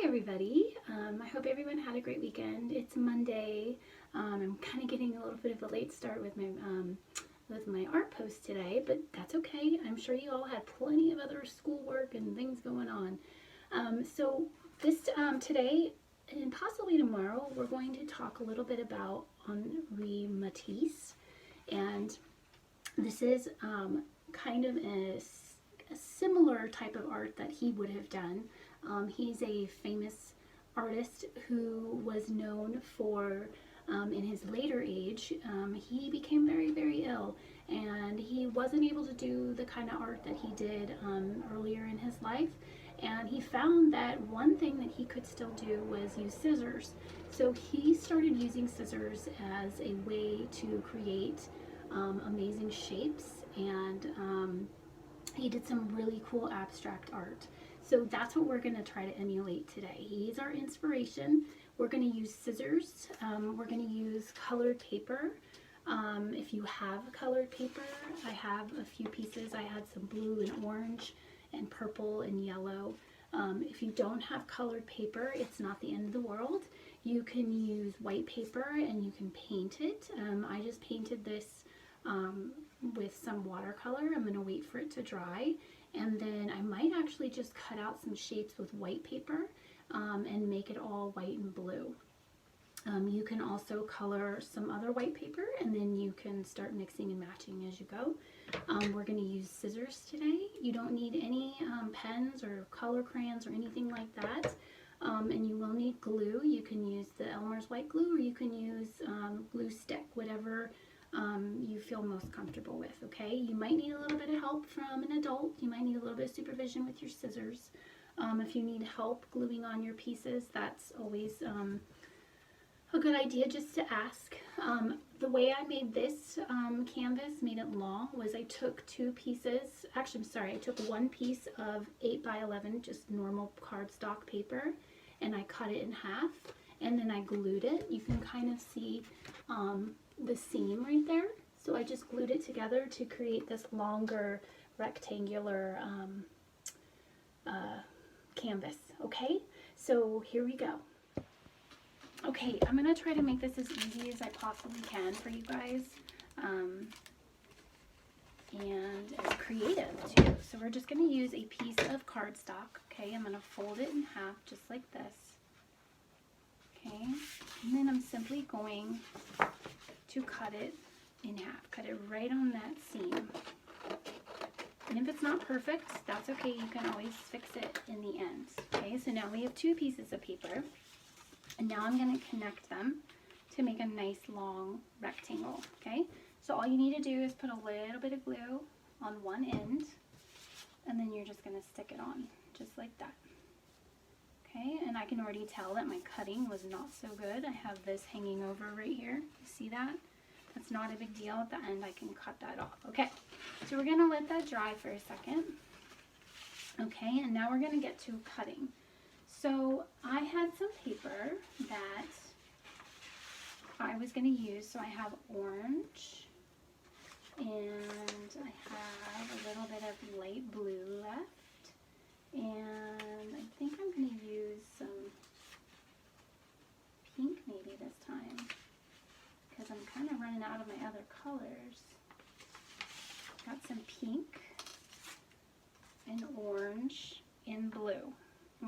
everybody. I hope everyone had a great weekend. It's Monday. I'm kind of getting a little bit of a late start with my art post today, but that's okay. I'm sure you all had plenty of other schoolwork and things going on. Today and possibly tomorrow, we're going to talk a little bit about Henri Matisse, and this is kind of a similar type of art that he would have done. He's a famous artist who was known for, in his later age, he became very, very ill, and he wasn't able to do the kind of art that he did earlier in his life. And he found that one thing that he could still do was use scissors. So he started using scissors as a way to create amazing shapes, and he did some really cool abstract art. So that's what we're going to try to emulate today. He's our inspiration. We're going to use scissors. We're going to use colored paper. If you have colored paper, I have a few pieces. I had some blue and orange and purple and yellow. If you don't have colored paper, it's not the end of the world. You can use white paper and you can paint it. I just painted this with some watercolor. I'm going to wait for it to dry, and then I might actually just cut out some shapes with white paper and make it all white and blue. You can also color some other white paper, and then you can start mixing and matching as you go. We're going to use scissors today. You don't need any pens or color crayons or anything like that. And you will need glue. You can use the Elmer's white glue, or you can use glue stick, whatever you feel most comfortable with, okay? You might need a little bit of help from an adult. You might need a little bit of supervision with your scissors. If you need help gluing on your pieces, that's always a good idea just to ask. The way I made this canvas, made it long, was I took two pieces, actually I'm sorry, I took one piece of 8x11, just normal cardstock paper, and I cut it in half, and then I glued it. You can kind of see the seam right there. So I just glued it together to create this longer rectangular canvas, okay? So here we go. Okay, I'm going to try to make this as easy as I possibly can for you guys, and as creative too. So we're just going to use a piece of cardstock, okay? I'm going to fold it in half just like this, okay? And then I'm simply going to cut it in half, cut it right on that seam. And if it's not perfect, that's okay, you can always fix it in the end. Okay, so now we have two pieces of paper, and now I'm going to connect them to make a nice long rectangle. Okay, so all you need to do is put a little bit of glue on one end, and then you're just going to stick it on just like that. Okay, and I can already tell that my cutting was not so good. I have this hanging over right here. You see that? That's not a big deal. At the end I can cut that off. Okay, so we're going to let that dry for a second. Okay, and now we're going to get to cutting. So I had some paper that I was going to use. So I have orange, and I have a little bit of light blue left, and I think I'm going to use some pink maybe this time, because I'm kind of running out of my other colors. Got some pink and orange and blue.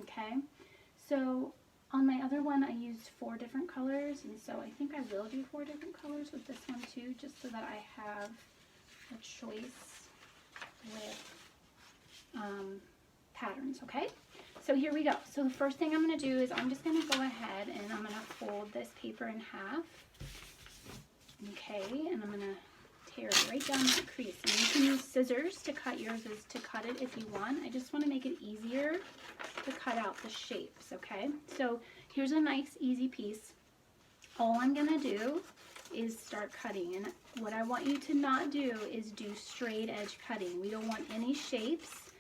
Okay, so on my other one I used 4 different colors, and so I think I will do 4 different colors with this one too, just so that I have a choice with patterns. Okay, so here we go. So the first thing I'm going to do is I'm just going to go ahead and I'm going to fold this paper in half. Okay, and I'm going to tear it right down that crease. And you can use scissors to cut yours, to cut it if you want. I just want to make it easier to cut out the shapes, okay? So here's a nice easy piece. All I'm going to do is start cutting, and what I want you to not do is do straight edge cutting. We don't want any shapes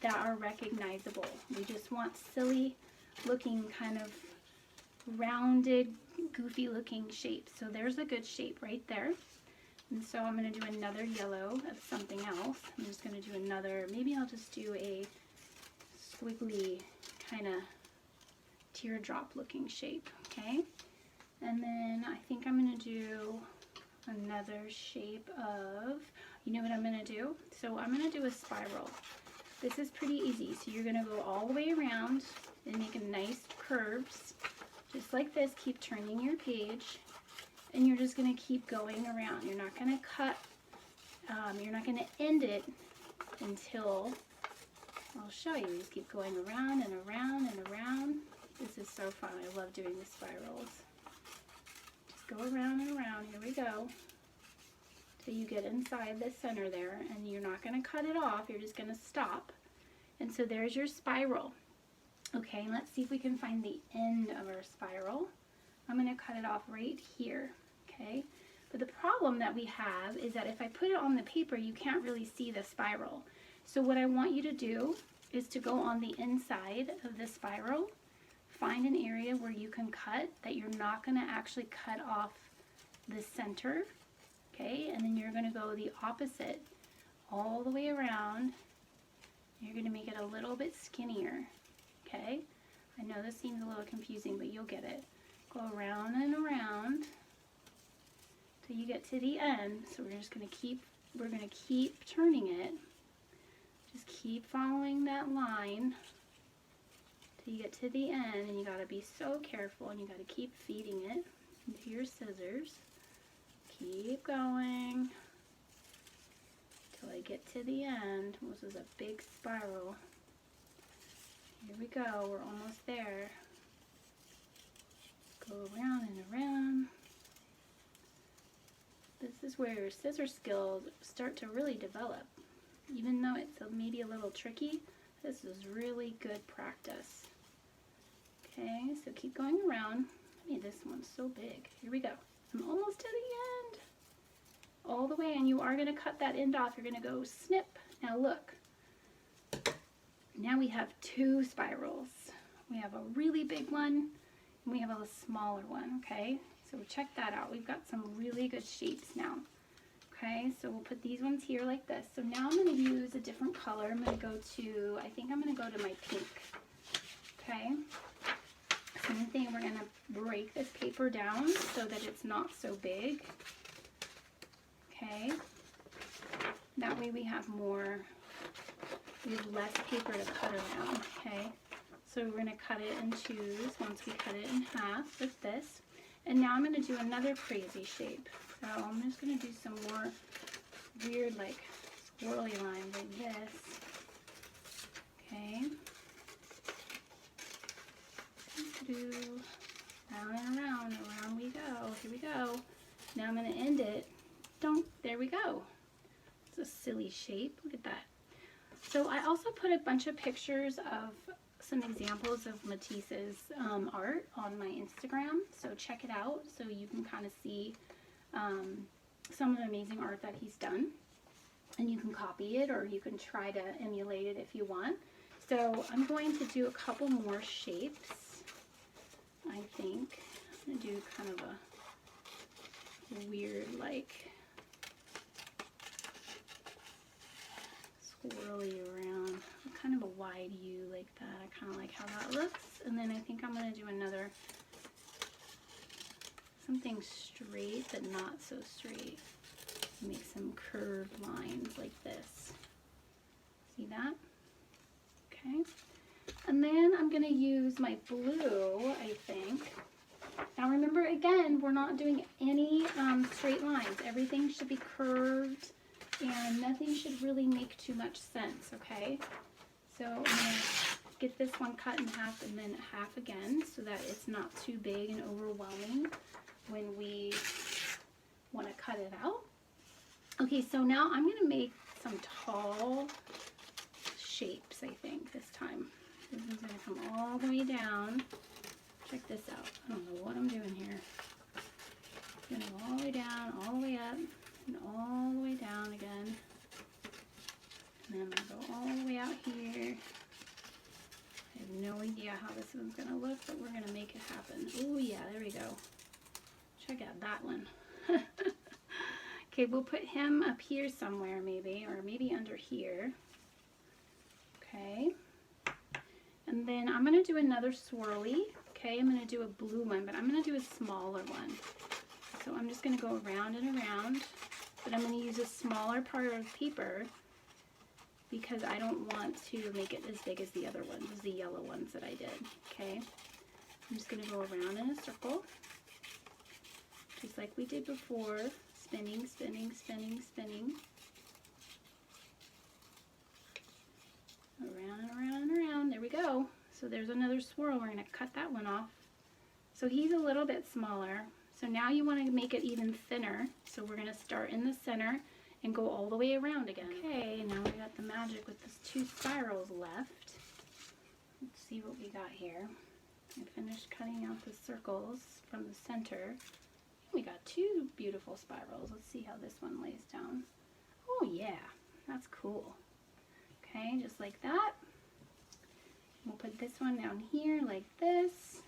that are recognizable. We just want silly looking, kind of rounded, goofy looking shapes. So there's a good shape right there. And so I'm going to do another yellow of something else. I'm just going to do another, maybe I'll just do a squiggly kind of teardrop looking shape, okay? And then I think I'm going to do another shape of, you know what I'm going to do? So I'm going to do a spiral. This is pretty easy. So you're going to go all the way around and make a nice curves, just like this. Keep turning your page, and you're just going to keep going around. You're not going to cut, you're not going to end it until, I'll show you. Just keep going around and around and around. This is so fun. I love doing the spirals. Just go around and around. Here we go. Till you get inside the center there, and you're not going to cut it off. You're just going to stop. And so there's your spiral. Okay, let's see if we can find the end of our spiral. I'm going to cut it off right here. Okay, but the problem that we have is that if I put it on the paper, you can't really see the spiral. So what I want you to do is to go on the inside of the spiral, find an area where you can cut that you're not going to actually cut off the center. Okay, and then you're going to go the opposite all the way around. You're going to make it a little bit skinnier. Okay, I know this seems a little confusing, but you'll get it. Go around and around till you get to the end. So we're just going to keep turning it. Just keep following that line till you get to the end, and you got to be so careful, and you got to keep feeding it into your scissors. Keep going till I get to the end. This is a big spiral. Here we go. We're almost there. Go around and around. This is where your scissor skills start to really develop. Even though it's maybe a little tricky, this is really good practice. Okay, so keep going around. I mean, this one's so big. Here we go. I'm almost to the end. All the way, and you are going to cut that end off. You're going to go snip. Now look. Now we have two spirals. We have a really big one, and we have a smaller one, okay? So check that out. We've got some really good shapes now. Okay, so we'll put these ones here like this. So now I'm going to use a different color. I'm going to go to, I think I'm going to go to my pink. Okay. Same thing, we're going to break this paper down so that it's not so big. Okay. That way we have less paper to cut around. Okay. So we're going to cut it in twos once we cut it in half with this. And now I'm going to do another crazy shape. So I'm just going to do some more weird like swirly lines like this. Okay. Round and around we go. Here we go. Now I'm going to end it. There we go. It's a silly shape. Look at that. So I also put a bunch of pictures of some examples of Matisse's art on my Instagram. So check it out so you can kind of see some of the amazing art that he's done. And you can copy it or you can try to emulate it if you want. So I'm going to do a couple more shapes. I think I'm going to do kind of a weird like swirly around, kind of a wide U like that. I kind of like how that looks. And then I think I'm going to do another, something straight but not so straight. Make some curved lines like this. See that? Okay. And then I'm going to use my blue, I think. Now remember, again, we're not doing any straight lines. Everything should be curved and nothing should really make too much sense, okay? So I'm going to get this one cut in half and then half again so that it's not too big and overwhelming when we want to cut it out. Okay, so now I'm going to make some tall shapes, I think, this time. This is going to come all the way down. Check this out. I don't know what I'm doing here. Going to go all the way down, all the way up, and all the way down again. And then I'm going to go all the way out here. I have no idea how this one's going to look, but we're going to make it happen. Oh yeah, there we go. Check out that one. Okay, we'll put him up here somewhere maybe, or maybe under here. Okay. And then I'm going to do another swirly. Okay, I'm going to do a blue one, but I'm going to do a smaller one. So I'm just going to go around and around, but I'm going to use a smaller part of paper because I don't want to make it as big as the other ones, as the yellow ones that I did. Okay, I'm just going to go around in a circle, just like we did before, spinning, spinning, spinning, spinning. Around and around and around. There we go. So there's another swirl. We're going to cut that one off. So he's a little bit smaller. So now you want to make it even thinner. So we're going to start in the center and go all the way around again. Okay, now we got the magic with these 2 spirals left. Let's see what we got here. I finished cutting out the circles from the center. We got 2 beautiful spirals. Let's see how this one lays down. Oh yeah, that's cool. Okay, just like that. We'll put this one down here like this.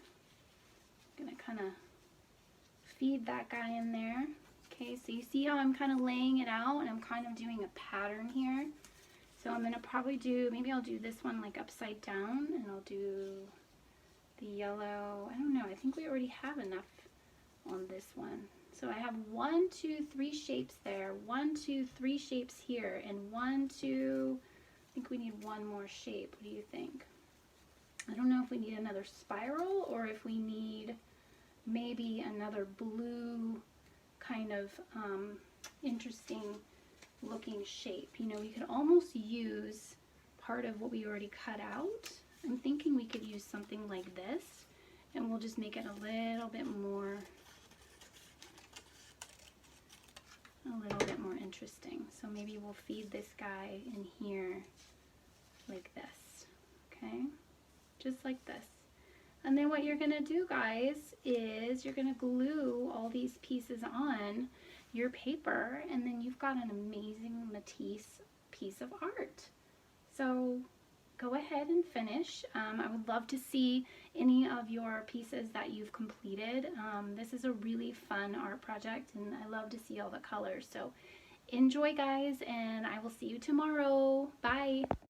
I'm gonna kind of feed that guy in there. Okay, so you see how I'm kind of laying it out and I'm kind of doing a pattern here. So I'm gonna probably do, maybe I'll do this one like upside down, and I'll do the yellow. I don't know, I think we already have enough on this one. So I have 1, 2, 3 shapes there, 1, 2, 3 shapes here, and 1, 2, I think we need 1 more shape. What do you think? I don't know if we need another spiral or if we need maybe another blue kind of interesting looking shape. You know, we could almost use part of what we already cut out. I'm thinking we could use something like this, and we'll just make it a little bit more interesting. So maybe we'll feed this guy in here like this, okay? Just like this. And then what you're gonna do, guys, is you're gonna glue all these pieces on your paper, and then you've got an amazing Matisse piece of art. So go ahead and finish. I would love to see any of your pieces that you've completed. This is a really fun art project, and I love to see all the colors. So enjoy, guys, and I will see you tomorrow. Bye.